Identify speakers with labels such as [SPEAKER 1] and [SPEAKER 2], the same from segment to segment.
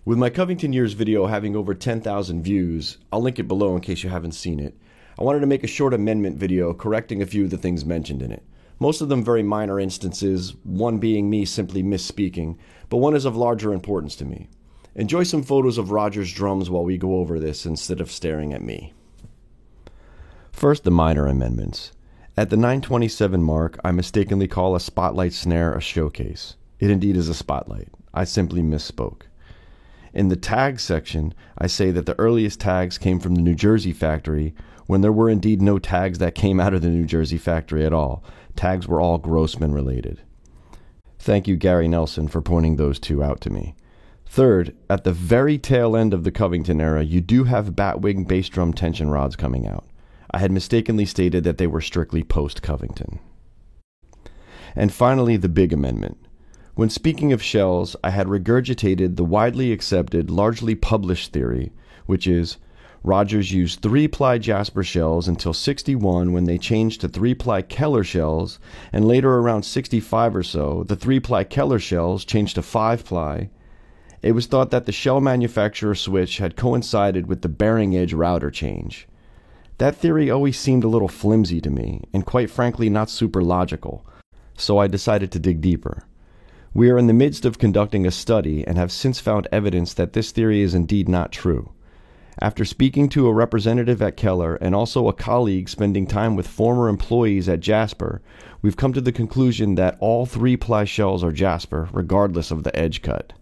[SPEAKER 1] With my Covington Years video having over 10,000 views, I'll link it below in case you haven't seen it, I wanted to make a short amendment video correcting a few of the things mentioned in it. Most of them very minor instances, one being me simply misspeaking, but one is of larger importance to me. Enjoy some photos of Roger's drums while we go over this instead of staring at me. First, the minor amendments. At the 9:27 mark, I mistakenly call a spotlight snare a showcase. It indeed is a spotlight. I simply misspoke. In the tags section, I say that the earliest tags came from the New Jersey factory, when there were indeed no tags that came out of the New Jersey factory at all. Tags were all Grossman related. Thank you, Gary Nelson, for pointing those two out to me. Third, at the very tail end of the Covington era, you do have Batwing bass drum tension rods coming out. I had mistakenly stated that they were strictly post-Covington. And finally, the big amendment. When speaking of shells, I had regurgitated the widely accepted, largely published theory, which is Rogers used 3-ply Jasper shells until 61 when they changed to 3-ply Keller shells, and later around 65 or so, the 3-ply Keller shells changed to 5-ply. It was thought that the shell manufacturer switch had coincided with the bearing edge router change. That theory always seemed a little flimsy to me, and quite frankly not super logical, so I decided to dig deeper. We are in the midst of conducting a study and have since found evidence that this theory is indeed not true. After speaking to a representative at Keller and also a colleague spending time with former employees at Jasper, we've come to the conclusion that all 3-ply shells are Jasper, regardless of the edge cut.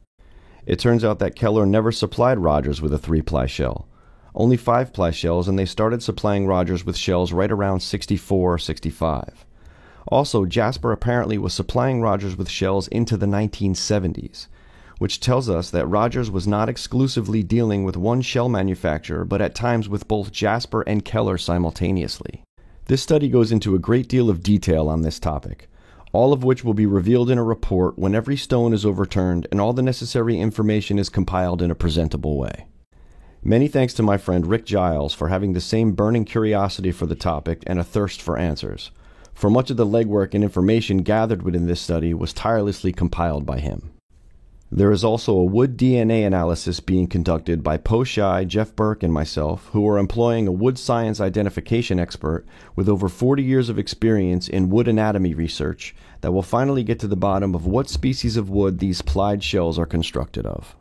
[SPEAKER 1] It turns out that Keller never supplied Rogers with a 3-ply shell. Only 5-ply shells, and they started supplying Rogers with shells right around 64 or 65. Also, Jasper apparently was supplying Rogers with shells into the 1970s, which tells us that Rogers was not exclusively dealing with one shell manufacturer, but at times with both Jasper and Keller simultaneously. This study goes into a great deal of detail on this topic, all of which will be revealed in a report when every stone is overturned and all the necessary information is compiled in a presentable way. Many thanks to my friend Rick Giles for having the same burning curiosity for the topic and a thirst for answers, for much of the legwork and information gathered within this study was tirelessly compiled by him. There is also a wood DNA analysis being conducted by Po Shai, Jeff Burke, and myself, who are employing a wood science identification expert with over 40 years of experience in wood anatomy research that will finally get to the bottom of what species of wood these plied shells are constructed of.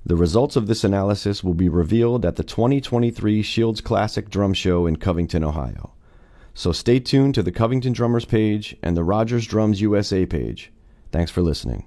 [SPEAKER 1] The results of this analysis will be revealed at the 2023 Shields Classic Drum Show in Covington, Ohio. So stay tuned to the Covington Drummers page and the Rogers Drums USA page. Thanks for listening.